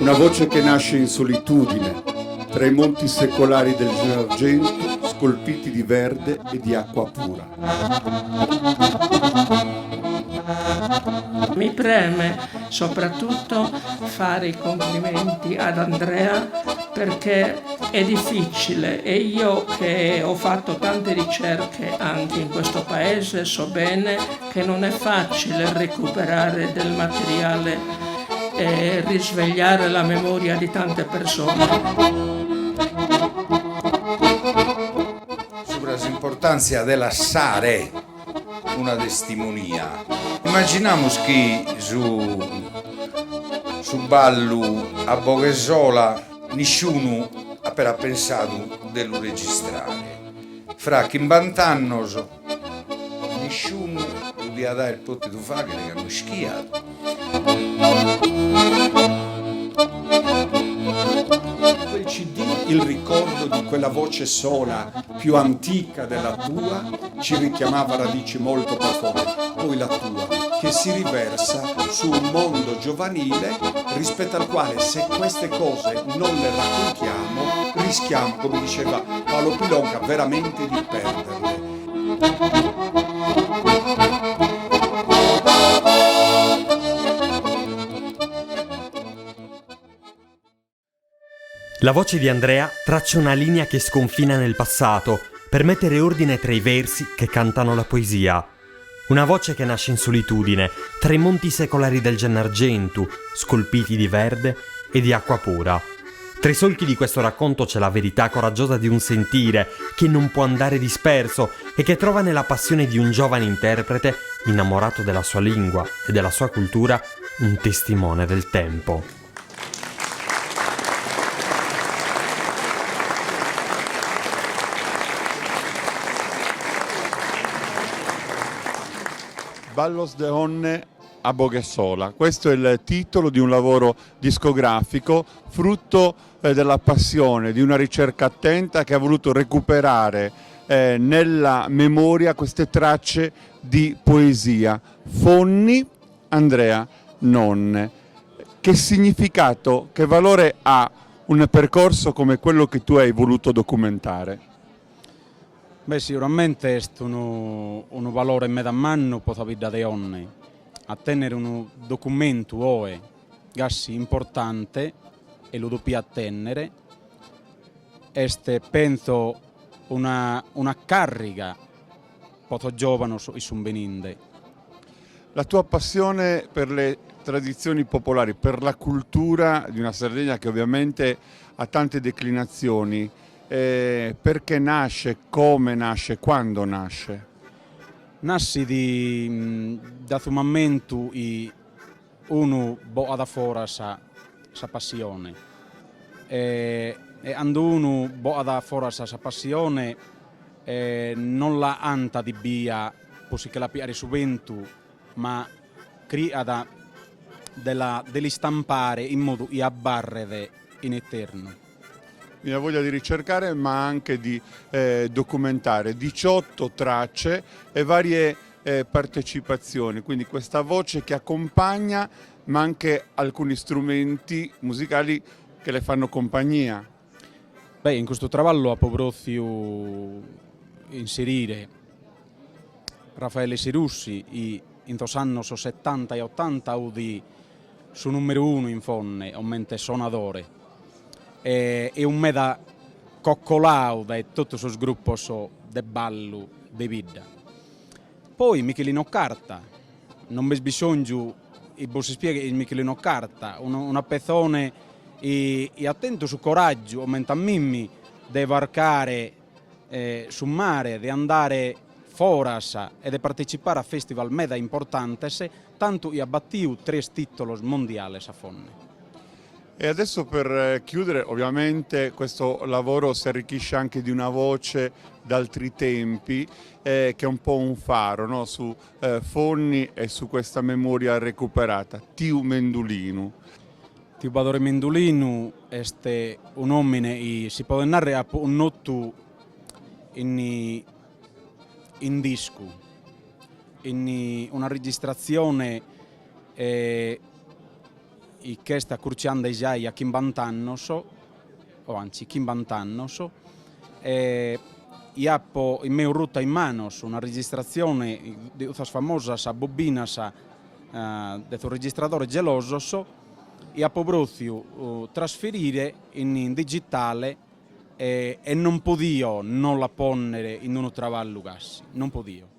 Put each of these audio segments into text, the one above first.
Una voce che nasce in solitudine, tra i monti secolari del Gennargentu, scolpiti di verde e di acqua pura. Mi preme soprattutto fare i complimenti ad Andrea perché è difficile e io che ho fatto tante ricerche anche in questo paese so bene che non è facile recuperare del materiale e risvegliare la memoria di tante persone. Sobre a importância de lasciare una testimonia. Imaginamos que su ballo a Boghesola nessuno ha appena pensato di lo registrare. Fra che in 20 anni nessuno vi ha dato il potere di fare che hanno schiato. Quel CD, il ricordo di quella voce sola più antica della tua, ci richiamava radici molto profonde. Poi la tua, che si riversa su un mondo giovanile rispetto al quale, se queste cose non le raccontiamo, rischiamo, come diceva Paolo Pilonca, veramente di perderle. La voce di Andrea traccia una linea che sconfina nel passato per mettere ordine tra i versi che cantano la poesia. Una voce che nasce in solitudine, tra i monti secolari del Gennargentu, scolpiti di verde e di acqua pura. Tra i solchi di questo racconto c'è la verità coraggiosa di un sentire che non può andare disperso e che trova nella passione di un giovane interprete innamorato della sua lingua e della sua cultura un testimone del tempo. Ballos de Onne a Boghesola. Questo è il titolo di un lavoro discografico frutto della passione, di una ricerca attenta che ha voluto recuperare nella memoria queste tracce di poesia. Fonni, Andrea Nonne. Che significato, che valore ha un percorso come quello che tu hai voluto documentare? Beh, sicuramente è un valore in mezzo manno per la vita di ogni. A tenere un documento oe gassi importante e lo doppia a tenere. Penso una carica per i giovani e sumbeninde. La tua passione per le tradizioni popolari, per la cultura di una Sardegna che ovviamente ha tante declinazioni, perché nasce, come nasce, quando nasce? Nasce da un momento e uno può da fuori sa passione. E quando uno può da fuori sa passione, non la anta di via, così che la piare subito, ma crea degli stampare in modo di abbarrere in eterno. La voglia di ricercare ma anche di documentare 18 tracce e varie partecipazioni, quindi questa voce che accompagna ma anche alcuni strumenti musicali che le fanno compagnia. Beh, in questo lavoro ha proprio inserire Raffaele Sirussi in tos anni 70 e 80 su numero 1 in fonne, aumente sonadore. E un meda coccolao da tutti i gruppi de ballo de vita. Poi Michelino Carta, non mi bisogno e si spiega il Michelino Carta, una persona e attento su coraggio, aumenta a mimmi di varcare sul mare, di andare fuori e di partecipare a festival meda importanti, tanto ha battuto 3 titoli mondiali a fonne. E adesso per chiudere, ovviamente questo lavoro si arricchisce anche di una voce d'altri tempi che è un po' un faro, no? Su Fonni e su questa memoria recuperata. Tiu Mendulinu. Tiu Badore Mendulinu è un uomo e si può narrare un noto in disco, in una registrazione i che sta curciando già a 50 anni, o anzi 50 anni, e ho in mia ruta in mano una registrazione di queste famose bobine del registratore geloso, e ho voluto trasferire in digitale e non potevo non la ponere in un traballo gassi, non potevo.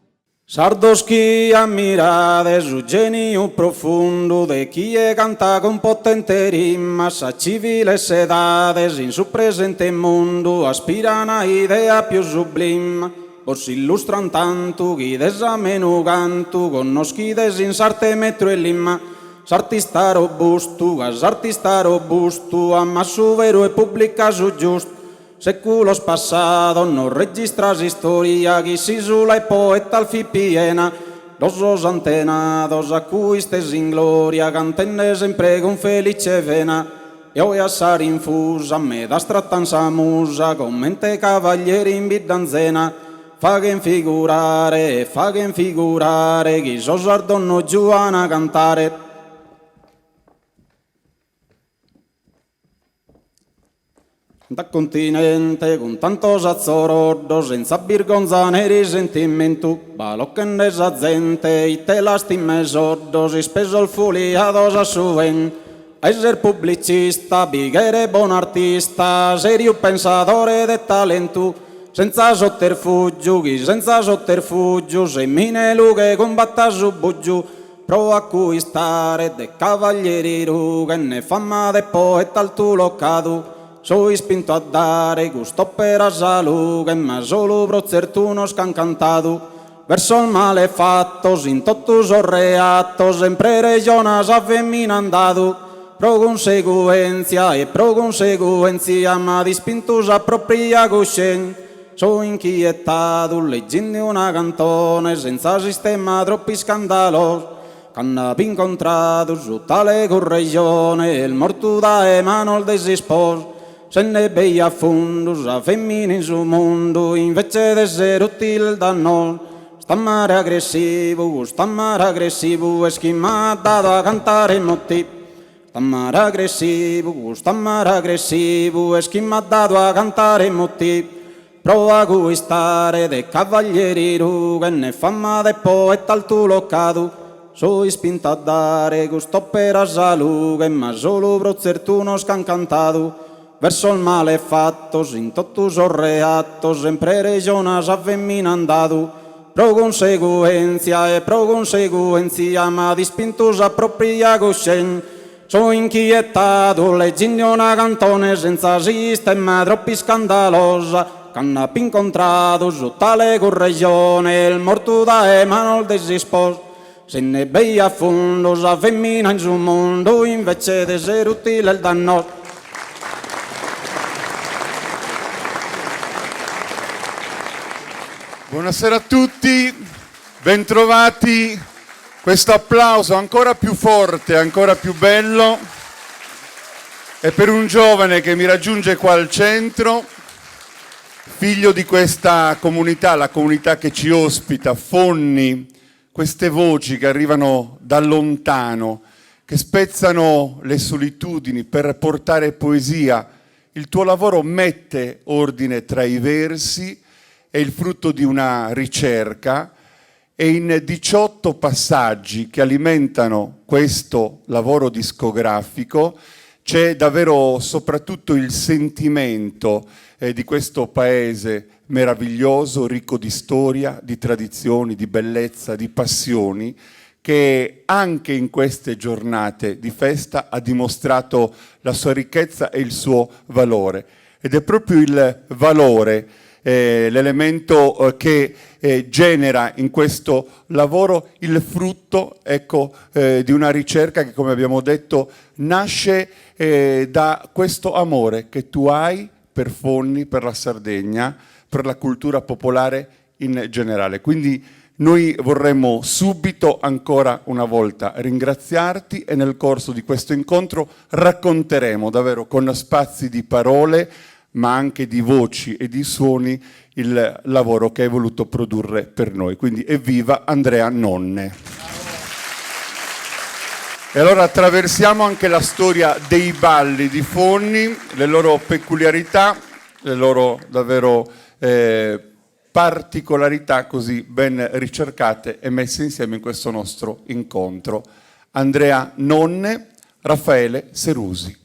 Sardos chi ammirade su genio profondo de chi canta con potente rima sa civile sedades in su presente mondo aspirano a idea più sublime os illustran tanto chi desameno canto conoschides in sarte metro e limma s'artista robusto amma su vero e pubblica su giusto seculos passados no registras historia chi si sulla e poeta al fi piena los antenados a cui stes in gloria cantenne sempre con felice vena e oi a sar infusa me da strattanza musa con mente cavalieri in bidanzena faghen figurare chi so sardonno giuana cantare. Da continente con tanto sazzoroddo senza birgonza né risentimento balocchen desa gente i te lastime soddo si speso il fuliado a suven esser pubblicista bighere buon artista serio pensadore de talento senza sotterfugio semmine lughe combatta su buggiu pro acquistare de cavalieri rughe ne fama de poeta al tu locado soy spinto a dare gusto per a salute, ma solo brozertunos can cantado. Verso il male fatto, in totus o reato, sempre regionas a femmina andato. Pro conseguenza, ma dispintus a propria coscienza. So inquietato, leggendo una cantone, senza sistema troppi scandalos. Canna incontrato su tale corregione, il morto da mano il desisposo. Se ne bei a fondo, a femmine in suo mondo, invece di essere utile da noi. Stammare aggressivo, è chi mi ha dato a cantare motivo. Stammare aggressivo, è chi mi ha dato a cantare motivo. Prova a acquistare dei cavalieri rughe, ne fama de poeta al tu locado. Soy spinto a dare gusto per a salute, ma solo brozertunos can cantado. Verso il male fatto, in totus o reato, sempre regionas a femmina andato. Pro conseguenza, ma dispintus a propria coscienza. So inquietato, leggendo una cantone senza sistema troppi scandalosa. Canna incontrato su tale corregione, il morto da mano il desisposo. Se ne bei a fondo, a femmina in suo mondo, invece di essere utile il danno. Buonasera a tutti, bentrovati. Questo applauso ancora più forte, ancora più bello, è per un giovane che mi raggiunge qua al centro, figlio di questa comunità, la comunità che ci ospita, Fonni, queste voci che arrivano da lontano, che spezzano le solitudini per portare poesia. Il tuo lavoro mette ordine tra i versi, è il frutto di una ricerca e in 18 passaggi che alimentano questo lavoro discografico c'è davvero soprattutto il sentimento di questo paese meraviglioso, ricco di storia, di tradizioni, di bellezza, di passioni, che anche in queste giornate di festa ha dimostrato la sua ricchezza e il suo valore. Ed è proprio il valore l'elemento che genera in questo lavoro il frutto, ecco, di una ricerca che, come abbiamo detto, nasce da questo amore che tu hai per Fonni, per la Sardegna, per la cultura popolare in generale. Quindi noi vorremmo subito ancora una volta ringraziarti e nel corso di questo incontro racconteremo davvero con spazi di parole ma anche di voci e di suoni il lavoro che hai voluto produrre per noi. Quindi evviva Andrea Nonne. E allora attraversiamo anche la storia dei balli di Fonni, le loro peculiarità, le loro davvero particolarità così ben ricercate e messe insieme in questo nostro incontro. Andrea Nonne, Raffaele Serusi.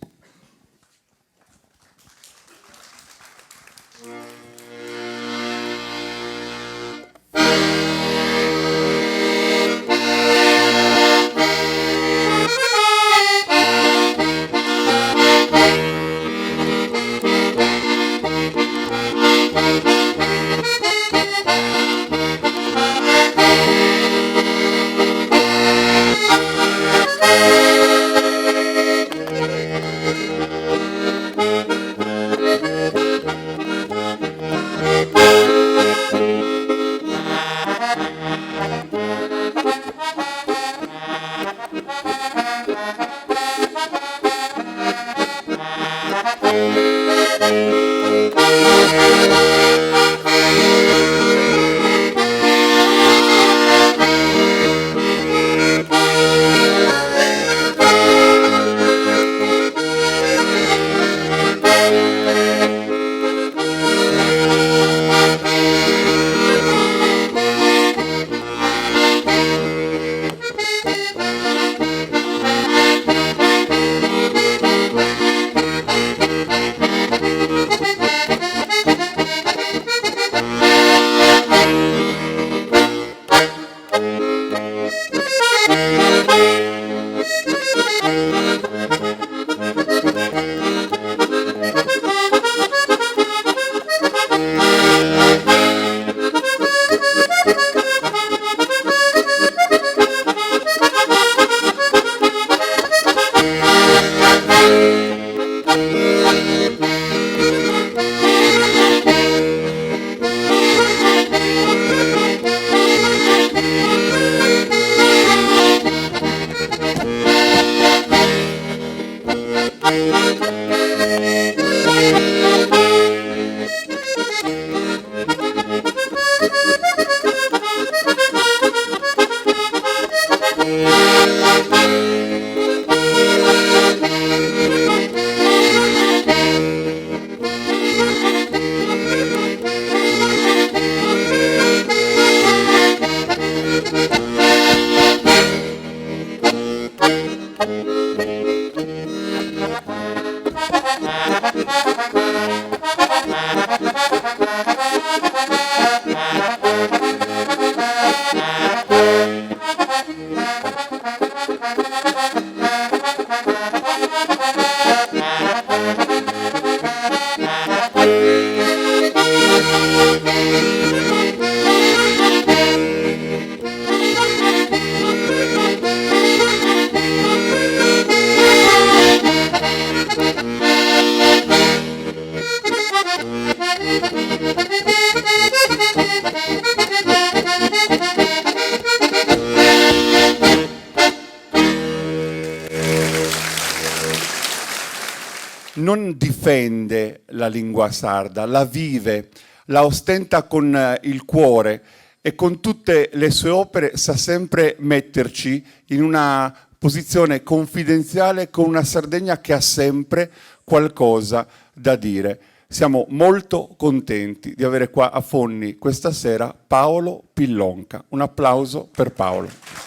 Non difende la lingua sarda, la vive, la ostenta con il cuore e con tutte le sue opere sa sempre metterci in una posizione confidenziale con una Sardegna che ha sempre qualcosa da dire. Siamo molto contenti di avere qua a Fonni questa sera Paolo Pillonca. Un applauso per Paolo.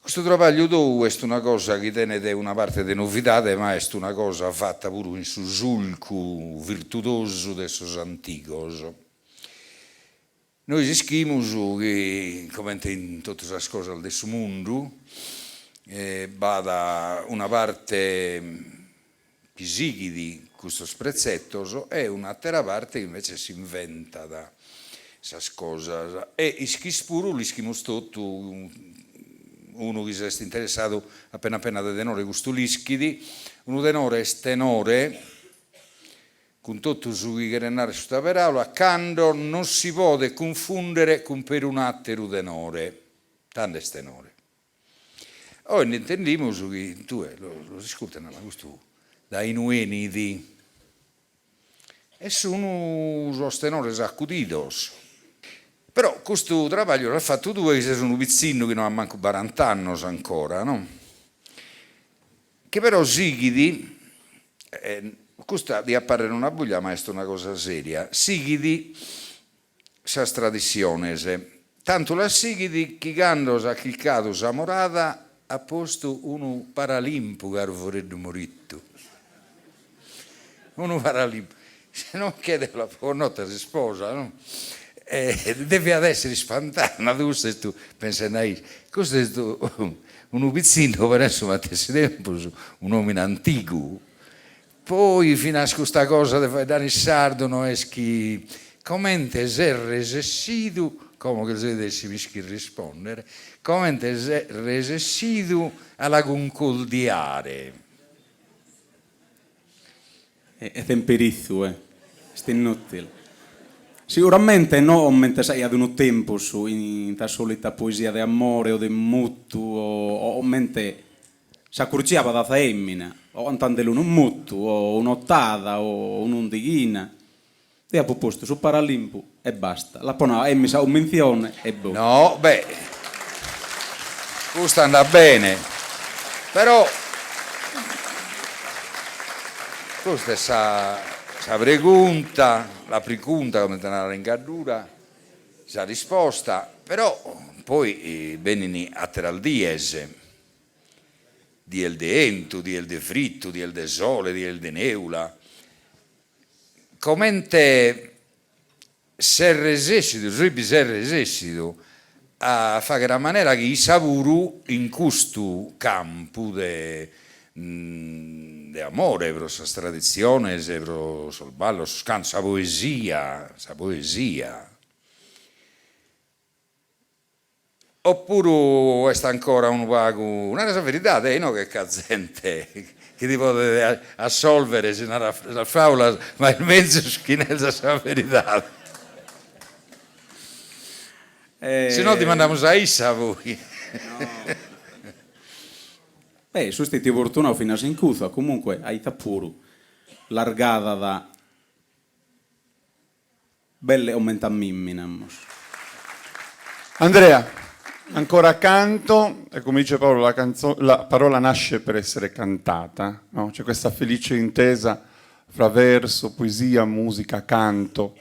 Questo trabalho do è una cosa che tiene una parte di novità, ma è una cosa fatta pure in su sulco virtuoso de sos antigos. Noi ischimos che, come in tutte le cose del mondo, vada una parte pisichi di questi prezzettos e un'altra parte che invece si inventa da queste cose. E ischis pure l'ischimus tutto. Uno che si è interessato appena da tenore questo lischidi, uno tenore è tenore, con tutto su cui renare su questa parola, quando non si può confondere con per un altro tenore, tanto è tenore. Ora intendiamo che tu lo ascolti, ma questo dai nuenidi, e sono los tenores acudidos. Però questo travaglio l'ha fatto tu che sei un pizzino che non ha manco 40 anni ancora, no? Che però Sigidi, questa di apparire una buglia, ma è una cosa seria, Sigidi sa tradizione, tanto la Sigidi che quando ha cliccato sa morata ha posto uno paralimpo che vorrebbe moritto. Uno paralimpo. Se non chiede la notte si sposa, no? Deve adesso rispantare, ma tu pensi, questo è un pizzino per adesso, ma te si tempo, un uomo antico. Poi fino a questa cosa di dare sardo, no, è che commente se resessidu, come che se dovessi rispondere, commente se resessidu alla concoldiare. È temperizzo, è inutile. Sicuramente no, mentre sei ad un tempo su in ta solita poesia di amore o di mutu o mentre si accurciava da femmina o antandelo un mutu o un'ottava o un'undighina e ha proposto su Paralimpo e basta. La pona e mi sa un menzione e boh. No, beh, questo anda bene, però questa è sa pregunta, la pregunta come tenere in cadura, sa risposta, però poi venini a al dies, di el de entu, di el de fritto, di el de sole, di el de neula, commente serresessido, ribi serresessido, a fare la maniera che i savuru in questo campo de amore, per questa tradizione, per il ballo, sa poesia, Oppure questa ancora un vago, una cosa verità, no? Che gente che ti potete assolvere se non la faula, ma il mezzo schinezza sa verità. Se no ti mandiamo a Issa voi. No. Beh, sono stati fortunati fino a Sincuza, comunque hai pure largata da belle aumentamiminamos. Andrea, ancora canto, e come dice Paolo, la parola nasce per essere cantata, no? C'è questa felice intesa fra verso, poesia, musica, canto,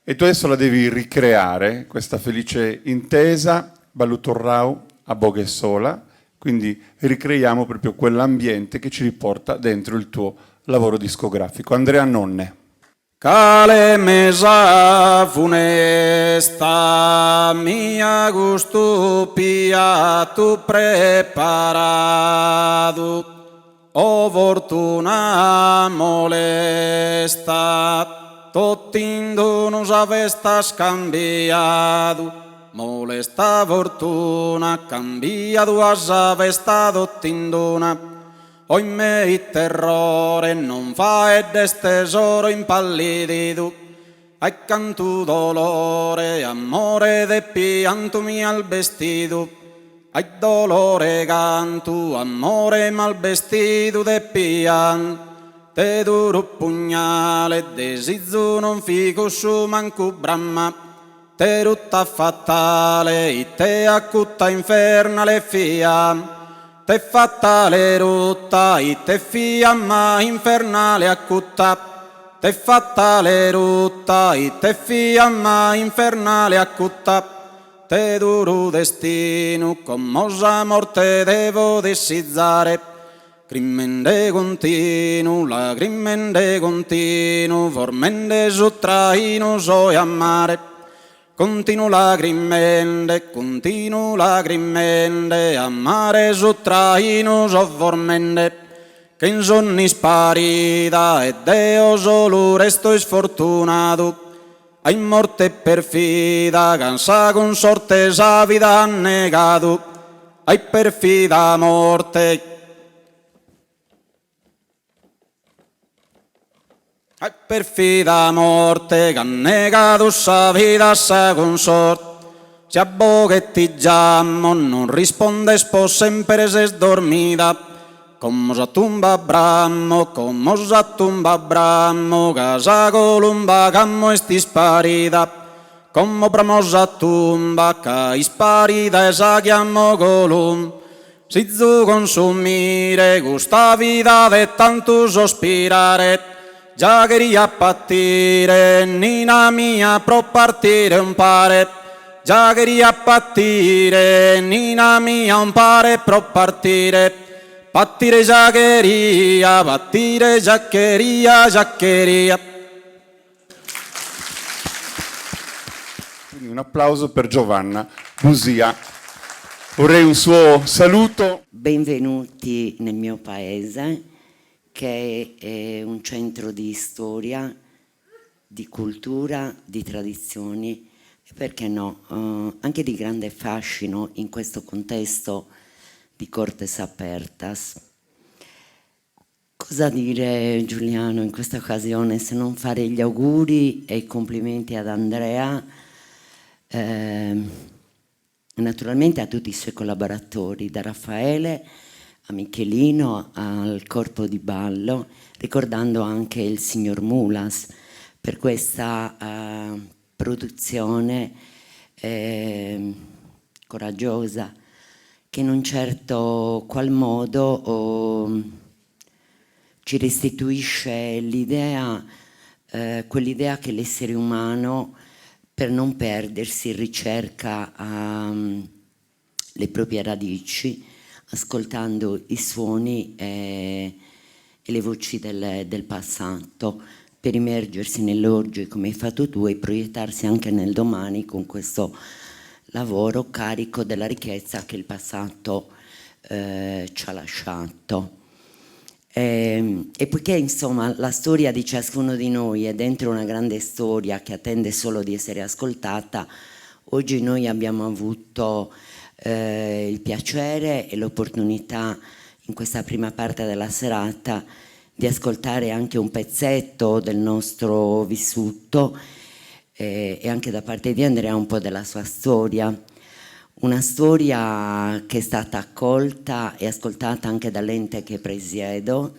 e tu adesso la devi ricreare, questa felice intesa, Balutorrau a Boghesola, quindi ricreiamo proprio quell'ambiente che ci riporta dentro il tuo lavoro discografico. Andrea Nonne. Cale mesa funesta mia gusto piatto preparato o fortuna molesta tottindo nos avesta scambiato molesta fortuna cambiato avesta tottindona oimè il terrore non fa ed è tesoro impallidito hai canto dolore amore de pianto mi al vestito hai dolore canto amore mal vestito de pian te duro pugnale desizio non fico su manco bramma te rutta fatale e te accutta infernale fia te fatale rotta e te fiamma infernale accutta te fatale rotta e te fiamma infernale accutta te duro destino commosa morte devo desizzare crimmende continuo lagrimende continuo formende sottraino so amare continuo lagrimende, amare sottraino sovvormende, che in sonni sparita e Deo solo resto sfortunato, a in morte perfida, cansa consorte sa vita annegato, ai perfida morte, perfida morte che ha negato sa vita sa consorte si abboghettiggiamo non risponde spo sempre se sdormita come sa tumba brammo casa columba cammo esti sparita Como bramosa tumba ca isparida esa chiammo colum. Si zu consumire gusta vida de tanto sospirare, già queria partire, nina mia pro partire un pare. Già queria partire, nina mia un pare pro partire. Partire già queria, partire già queria, già queria. Quindi un applauso per Giovanna Lusia. Vorrei un suo saluto. Benvenuti nel mio paese, che è un centro di storia, di cultura, di tradizioni e, perché no, anche di grande fascino in questo contesto di Cortes Apertas. Cosa dire, Giuliano, in questa occasione, se non fare gli auguri e i complimenti ad Andrea, naturalmente a tutti i suoi collaboratori, da Raffaele a Michelino al corpo di ballo, ricordando anche il signor Mulas per questa produzione coraggiosa, che in un certo qual modo ci restituisce l'idea, quell'idea che l'essere umano, per non perdersi, ricerca le proprie radici, ascoltando i suoni e le voci del passato, per immergersi nell'oggi come hai fatto tu e proiettarsi anche nel domani con questo lavoro carico della ricchezza che il passato ci ha lasciato. E poiché insomma la storia di ciascuno di noi è dentro una grande storia che attende solo di essere ascoltata, oggi noi abbiamo avuto il piacere e l'opportunità in questa prima parte della serata di ascoltare anche un pezzetto del nostro vissuto e anche da parte di Andrea un po' della sua storia. Una storia che è stata accolta e ascoltata anche dall'ente che presiedo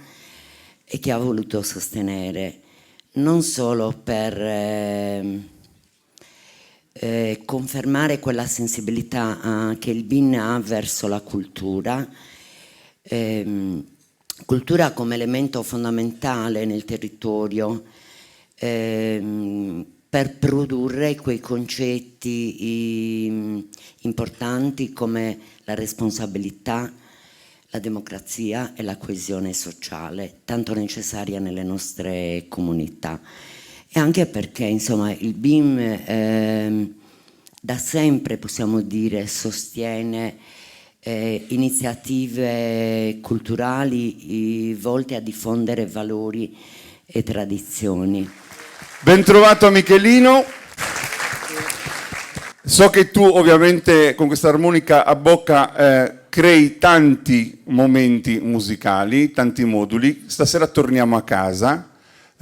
e che ha voluto sostenere, non solo per confermare quella sensibilità che il BIN ha verso la cultura, cultura come elemento fondamentale nel territorio, per produrre quei concetti importanti come la responsabilità, la democrazia e la coesione sociale, tanto necessaria nelle nostre comunità. E anche perché insomma il BIM da sempre, possiamo dire, sostiene iniziative culturali volte a diffondere valori e tradizioni. Ben trovato a Michelino. So che tu ovviamente con questa armonica a bocca crei tanti momenti musicali, tanti moduli. Stasera torniamo a casa,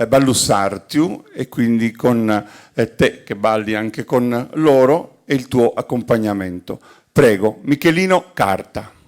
ballussartiu, e quindi con te che balli anche con loro e il tuo accompagnamento. Prego, Michelino, carta.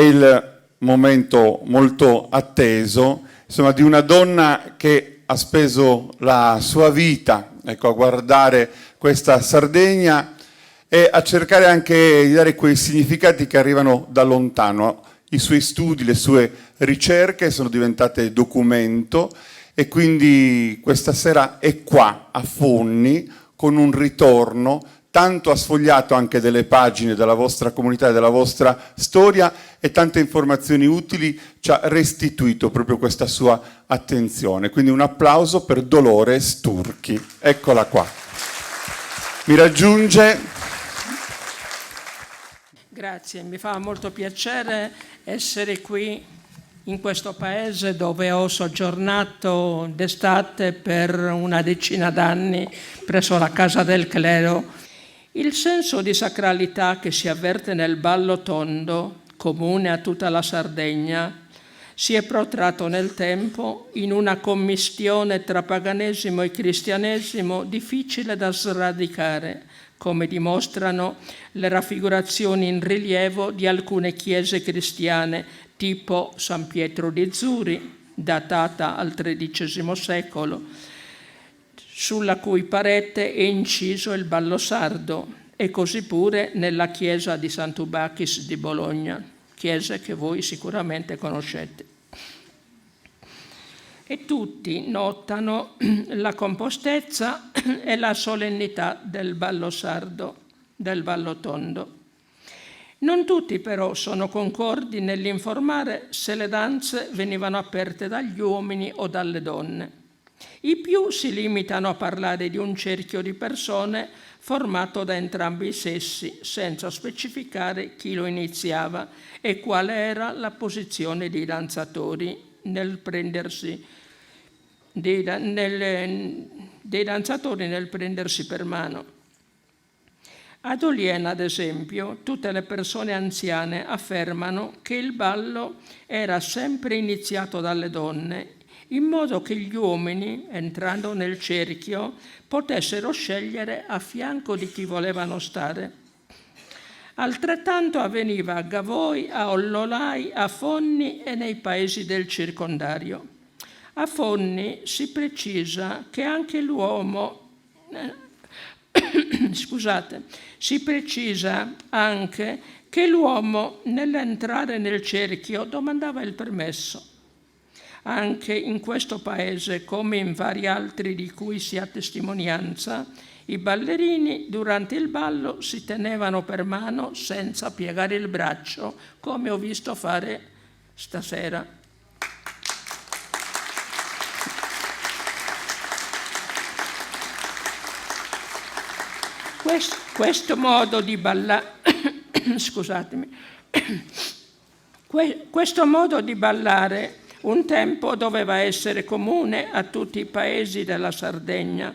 il momento molto atteso, insomma, di una donna che ha speso la sua vita, ecco, a guardare questa Sardegna e a cercare anche di dare quei significati che arrivano da lontano. I suoi studi, le sue ricerche sono diventate documento e quindi questa sera è qua a Fonni con un ritorno. Tanto ha sfogliato anche delle pagine della vostra comunità e della vostra storia e tante informazioni utili ci ha restituito proprio questa sua attenzione. Quindi un applauso per Dolores Turchi. Eccola qua. Mi raggiunge. Grazie, mi fa molto piacere essere qui in questo paese dove ho soggiornato d'estate per una decina d'anni presso la Casa del Clero. Il senso di sacralità che si avverte nel ballo tondo, comune a tutta la Sardegna, si è protratto nel tempo in una commistione tra paganesimo e cristianesimo difficile da sradicare, come dimostrano le raffigurazioni in rilievo di alcune chiese cristiane, tipo San Pietro di Zuri, datata al XIII secolo, sulla cui parete è inciso il ballo sardo, e così pure nella chiesa di Sant'Ubachis di Bologna, chiesa che voi sicuramente conoscete. E tutti notano la compostezza e la solennità del ballo sardo, del ballo tondo. Non tutti però sono concordi nell'informare se le danze venivano aperte dagli uomini o dalle donne. I più si limitano a parlare di un cerchio di persone formato da entrambi i sessi, senza specificare chi lo iniziava e qual era la posizione dei danzatori nel prendersi per mano. Ad Oliena, ad esempio, tutte le persone anziane affermano che il ballo era sempre iniziato dalle donne, in modo che gli uomini, entrando nel cerchio, potessero scegliere a fianco di chi volevano stare. Altrettanto avveniva a Gavoi, a Ollolai, a Fonni e nei paesi del circondario. A Fonni si precisa che anche l'uomo si precisa anche che l'uomo nell'entrare nel cerchio domandava il permesso. Anche in questo paese, come in vari altri di cui si ha testimonianza, i ballerini durante il ballo si tenevano per mano senza piegare il braccio, come ho visto fare stasera. Questo modo di ballare, questo modo di ballare un tempo doveva essere comune a tutti i paesi della Sardegna,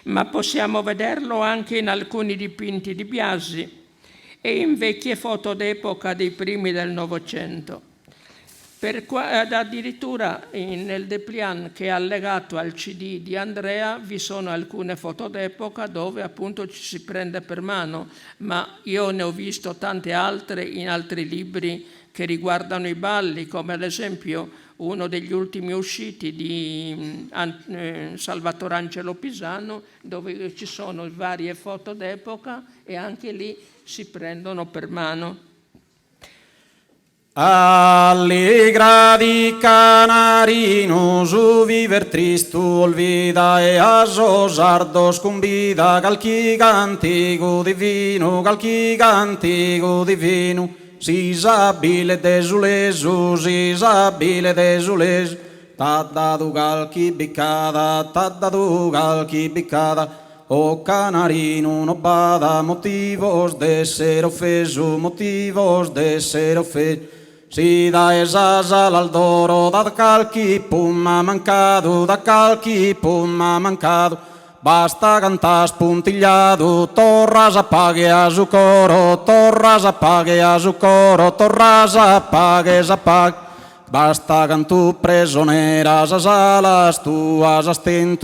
ma possiamo vederlo anche in alcuni dipinti di Biasi e in vecchie foto d'epoca dei primi del Novecento. Addirittura nel dépliant che è allegato al CD di Andrea vi sono alcune foto d'epoca dove appunto ci si prende per mano, ma io ne ho visto tante altre in altri libri che riguardano i balli, come ad esempio uno degli ultimi usciti di Salvatore Angelo Pisano, dove ci sono varie foto d'epoca e anche lì si prendono per mano. Allegra di Canarino, su viver tristu olvida e a Sosardo scumbida, calchi cantico divino, sisabile desulesu, tadda du calchi biccada, o Canarino no bada, motivos de ser offeso, si da esasa l'aldoro, da calchi pumma mancado, basta cantar spuntigliado, torras apague a su coro, torras apague. Basta cantu presoneras as alas tuas asten,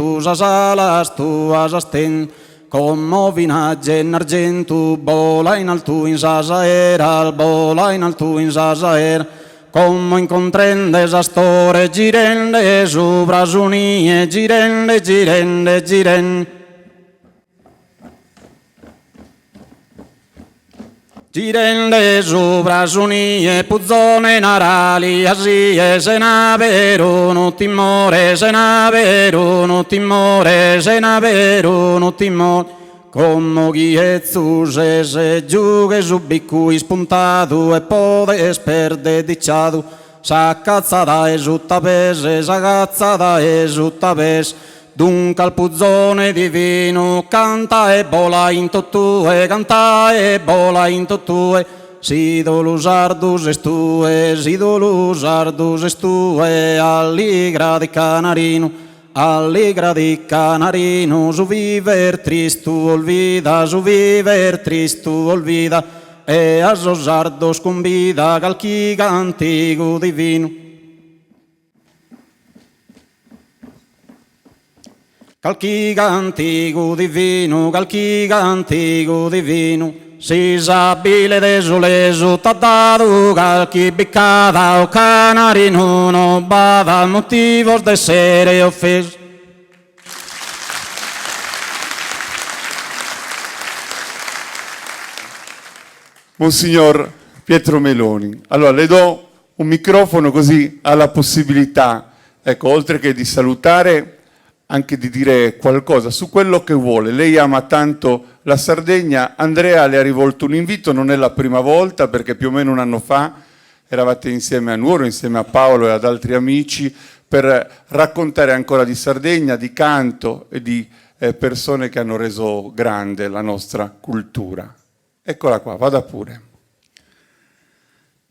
come vinaggia in argento, vola in alto in sasaera, vola in alto in sasaera, come incontrende sastore, girende sopra sunie, girende, girende, girende. Girende sopra sunie, puzzone narali, asie, se n'avero, non timore, se n'avero, non timore, se n'avero, non timore. Come chiezzu se giù che subicui spuntato e pode sperde dicciato, sa cazzata e sutta pese, sa cazzata e sutta pese. Dunque al puzzone divino canta e vola in tottue, canta e vola in tottue. Sido lusardus estue, sido lusardus estue, allegra di canarino, allegra di canarino, su viver tristu olvida, su viver tristu olvida, e a sosardo scombida calchi cantico divino. Calchi cantico divino, calchi cantico divino, si sabile desuleso, t'ha calchi biccata o canarino, non bada motivos de essere offeso. Monsignor Pietro Meloni, allora le do un microfono così ha la possibilità, ecco, oltre che di salutare, anche di dire qualcosa su quello che vuole. Lei ama tanto la Sardegna, Andrea le ha rivolto un invito, non è la prima volta perché più o meno un anno fa eravate insieme a Nuoro, insieme a Paolo e ad altri amici per raccontare ancora di Sardegna, di canto e di persone che hanno reso grande la nostra cultura. Eccola qua, vada pure.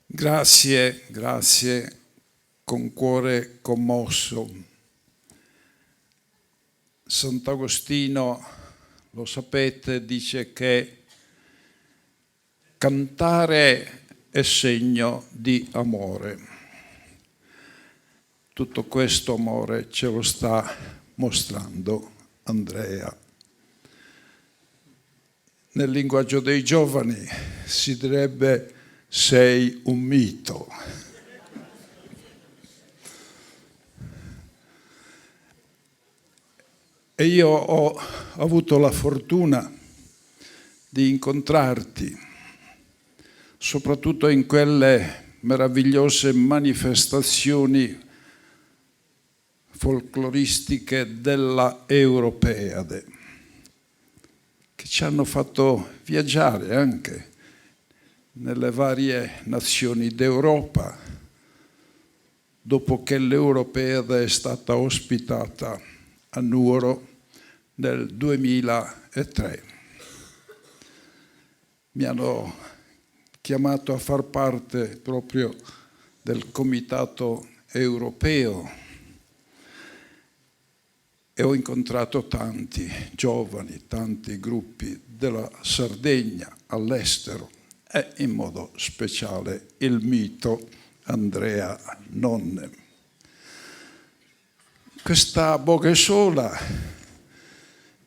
Grazie, grazie, con cuore commosso. Sant'Agostino, lo sapete, dice che cantare è segno di amore. Tutto questo amore ce lo sta mostrando Andrea. Nel linguaggio dei giovani si direbbe sei un mito. E io ho avuto la fortuna di incontrarti, soprattutto in quelle meravigliose manifestazioni folcloristiche della Europeade, che ci hanno fatto viaggiare anche nelle varie nazioni d'Europa, dopo che l'Europeade è stata ospitata a Nuoro nel 2003. Mi hanno chiamato a far parte proprio del Comitato Europeo e ho incontrato tanti giovani, tanti gruppi della Sardegna all'estero e in modo speciale il mito Andrea Nonne. Questa Boghesola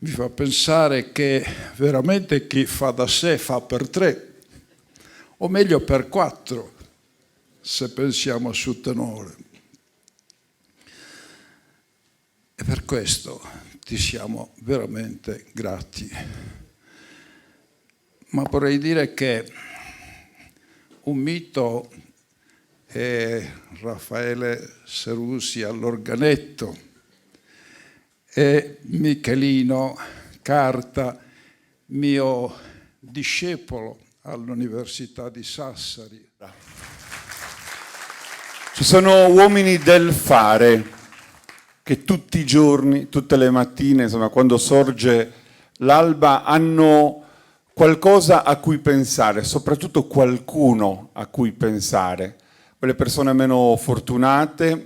mi fa pensare che veramente chi fa da sé fa per tre, o meglio per quattro, se pensiamo sul tenore. E per questo ti siamo veramente grati. Ma vorrei dire che un mito è Raffaele Serussi all'organetto e Michelino Carta, mio discepolo all'Università di Sassari. Ci sono uomini del fare che tutti i giorni, tutte le mattine, insomma, quando sorge l'alba, hanno qualcosa a cui pensare, soprattutto qualcuno a cui pensare. Quelle persone meno fortunate,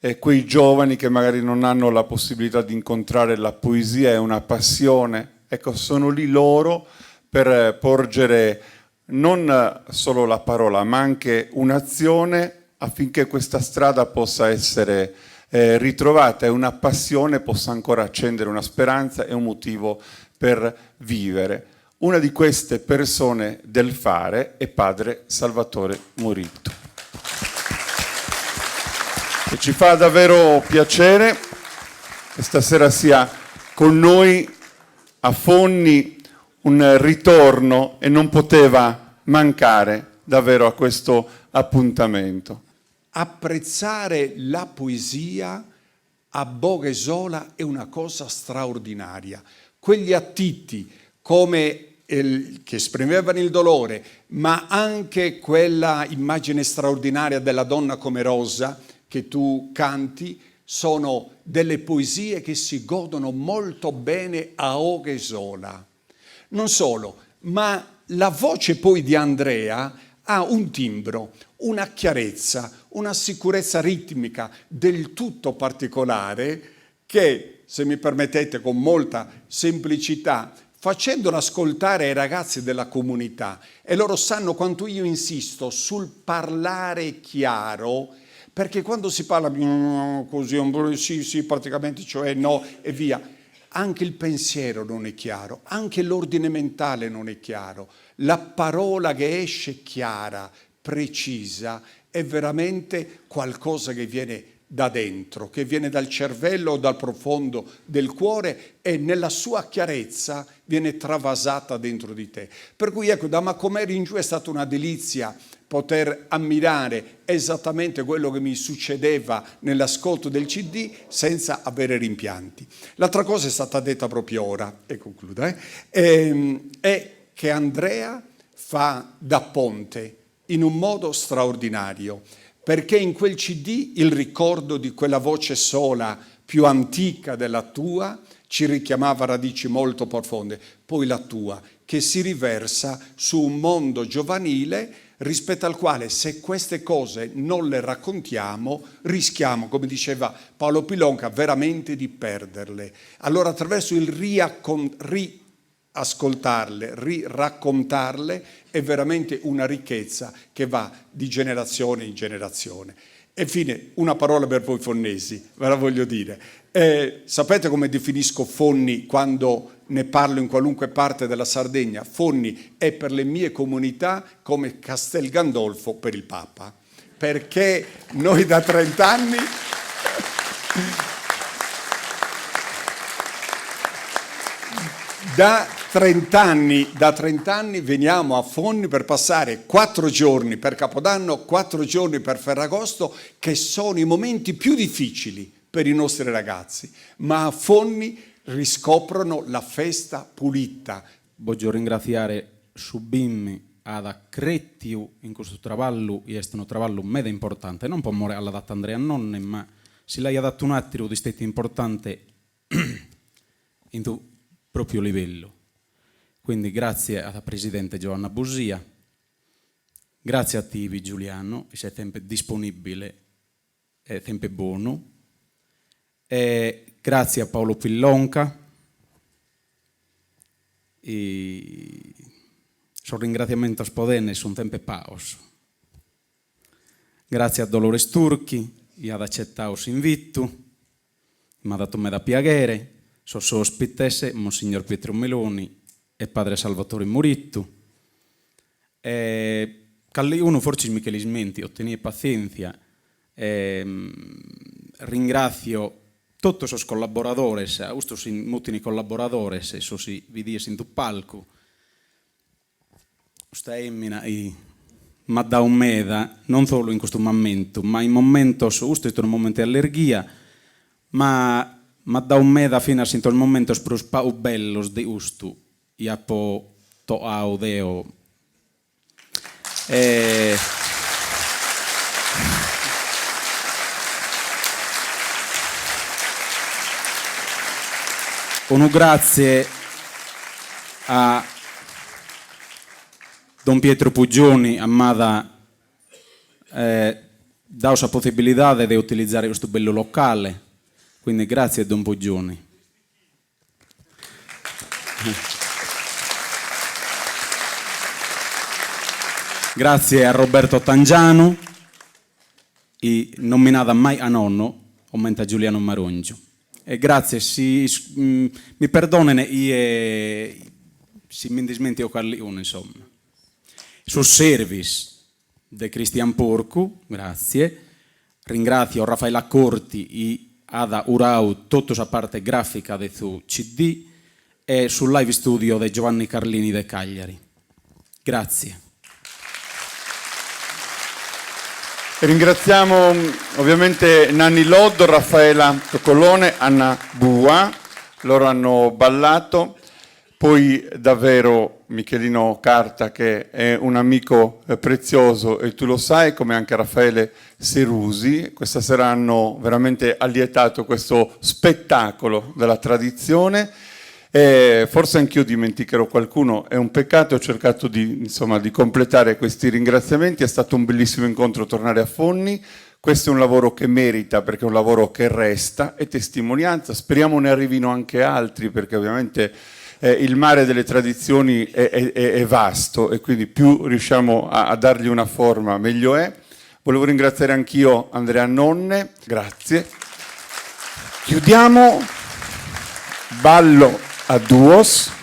e quei giovani che magari non hanno la possibilità di incontrare la poesia e una passione, ecco, sono lì loro per porgere non solo la parola, ma anche un'azione affinché questa strada possa essere ritrovata e una passione possa ancora accendere una speranza e un motivo per vivere. Una di queste persone del fare è padre Salvatore Moritto. E ci fa davvero piacere che stasera sia con noi a Fonni, un ritorno, e non poteva mancare davvero a questo appuntamento. Apprezzare la poesia a Bogasola è una cosa straordinaria. Quegli attiti che esprimevano il dolore, ma anche quella immagine straordinaria della donna come Rosa che tu canti, sono delle poesie che si godono molto bene a Bogasola. Non solo, ma la voce poi di Andrea ha un timbro, una chiarezza, una sicurezza ritmica del tutto particolare che, se mi permettete, con molta semplicità, facendolo ascoltare ai ragazzi della comunità, e loro sanno quanto io insisto sul parlare chiaro, perché quando si parla così, sì, praticamente, cioè no, e via, anche il pensiero non è chiaro, anche l'ordine mentale non è chiaro. La parola che esce chiara, precisa, è veramente qualcosa che viene da dentro, che viene dal cervello o dal profondo del cuore, e nella sua chiarezza viene travasata dentro di te. Per cui ecco, da Macomeri in giù è stata una delizia poter ammirare esattamente quello che mi succedeva nell'ascolto del CD senza avere rimpianti. L'altra cosa è stata detta proprio ora, e concludo, è che Andrea fa da ponte in un modo straordinario, perché in quel CD il ricordo di quella voce sola più antica della tua ci richiamava radici molto profonde, poi la tua, che si riversa su un mondo giovanile rispetto al quale, se queste cose non le raccontiamo, rischiamo, come diceva Paolo Pilonca, veramente di perderle. Allora, attraverso il riascoltarle, riraccontarle, è veramente una ricchezza che va di generazione in generazione. E infine, una parola per voi fonnesi, ve la voglio dire. Sapete come definisco Fonni quando ne parlo in qualunque parte della Sardegna? Fonni è per le mie comunità come Castel Gandolfo per il Papa, perché noi da 30 anni da 30 anni veniamo a Fonni per passare 4 giorni per Capodanno, 4 giorni per Ferragosto, che sono i momenti più difficili per i nostri ragazzi, ma a Fonni riscoprono la festa pulita. Voglio ringraziare Subimmi ad accrettiu in questo traballo, è un traballo meda importante, non può morire alla data Andrea Nonne, ma se lei ha dato un attimo di stato importante in tuo proprio livello. Quindi grazie alla Presidente Giovanna Busia, grazie a te Giuliano, che sei sempre disponibile e sempre buono, e grazie a Paolo Pillonca, e sono ringraziamento a Spodene, sono sempre paos. Grazie a Dolores Turchi, che ha accettato l'invito, mi ha dato me da piacere, sono ospitesse Monsignor Pietro Meloni e padre Salvatore Moritto. Uno forse mi che li smenti, ottenere pazienza. Ringrazio tutti i suoi collaboratori, a questi molti collaboratori, se si vidi in tu palco. Questa emmina mi ha dato un meda, non solo in questo momento, ma in momenti, questo è un momento di allergia, ma da un meda fino a il momento più bello di questo, e poi to audeo. Un grazie a Don Pietro Puggioni, a Mada, dà la possibilità di utilizzare questo bello locale, quindi grazie a Don Puggioni. Grazie a Roberto Tangiano, e nominata mai a nonno, aumenta Giuliano Marongio. Grazie, mi perdonano se mi dismenti o Carli uno, insomma. Sul service di Cristian Porcu, grazie. Ringrazio Raffaella Corti e Ada Urau, tutta la parte grafica del suo CD, e sul live studio di Giovanni Carlini de Cagliari. Grazie. Ringraziamo ovviamente Nanni Loddo, Raffaella Coccolone, Anna Bua, loro hanno ballato. Poi davvero Michelino Carta, che è un amico prezioso e tu lo sai, come anche Raffaele Serusi, questa sera hanno veramente allietato questo spettacolo della tradizione. Forse anch'io dimenticherò qualcuno, è un peccato, ho cercato di completare questi ringraziamenti, è stato un bellissimo incontro tornare a Fonni. Questo è un lavoro che merita, perché è un lavoro che resta, è testimonianza, speriamo ne arrivino anche altri, perché ovviamente il mare delle tradizioni è vasto e quindi più riusciamo a dargli una forma meglio è. Volevo ringraziare anch'io Andrea Nonne, grazie. Chiudiamo, ballo a duos.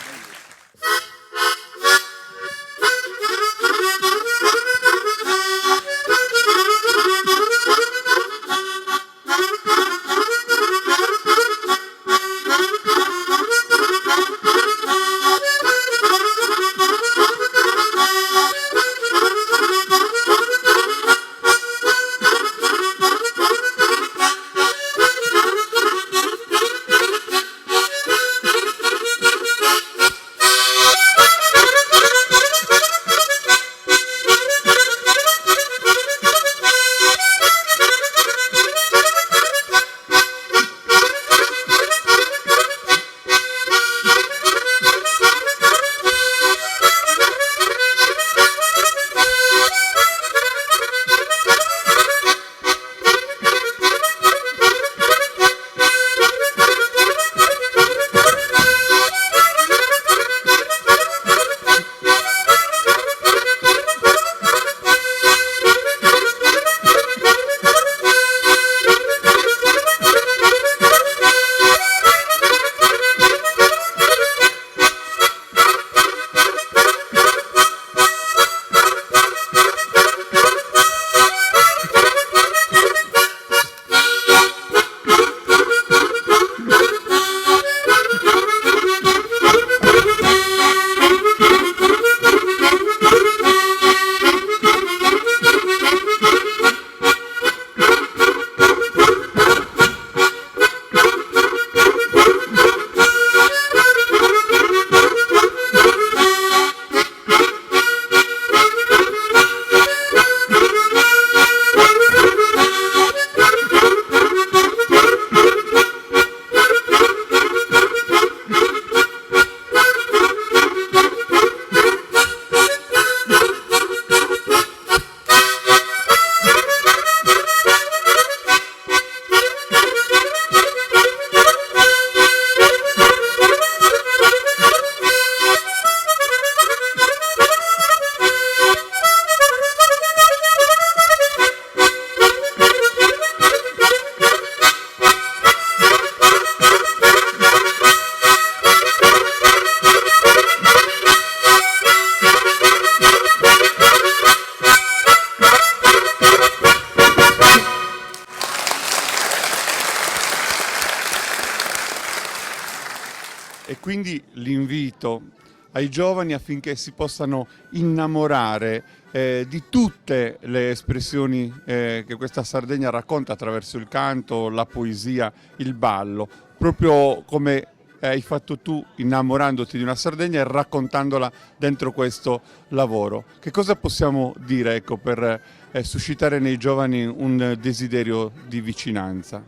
E quindi l'invito ai giovani affinché si possano innamorare di tutte le espressioni che questa Sardegna racconta attraverso il canto, la poesia, il ballo, proprio come hai fatto tu innamorandoti di una Sardegna e raccontandola dentro questo lavoro. Che cosa possiamo dire, ecco, per suscitare nei giovani un desiderio di vicinanza?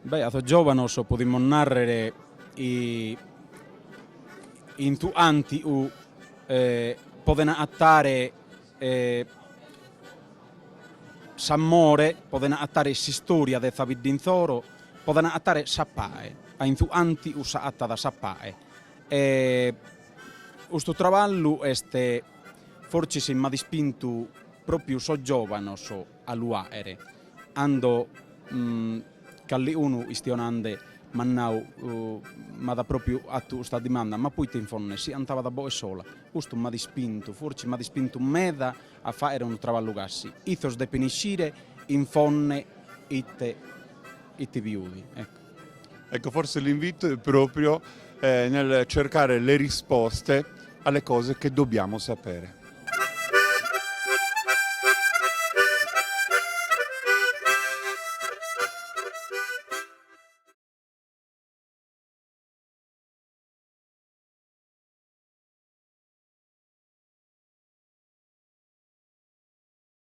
Beh, a giovani possiamo narrare in tu anti possono attare s'amore, possono attare si storia de Zaviddinzoro, possono attare sappae, a in tu anti sa atta da sappae. Questo traballo este forse si m'ha dispinto proprio so giovane a luare, ando calli uno istionande ma now ma da proprio a tu sta domanda, ma poi ti infonne si andava da boe sola, questo mi ha dispinto, forse mi ha dispinto meda a fare un traballo gassi, ithos de peniscire infonne itte viudi, ecco. Ecco, forse l'invito è proprio nel cercare le risposte alle cose che dobbiamo sapere.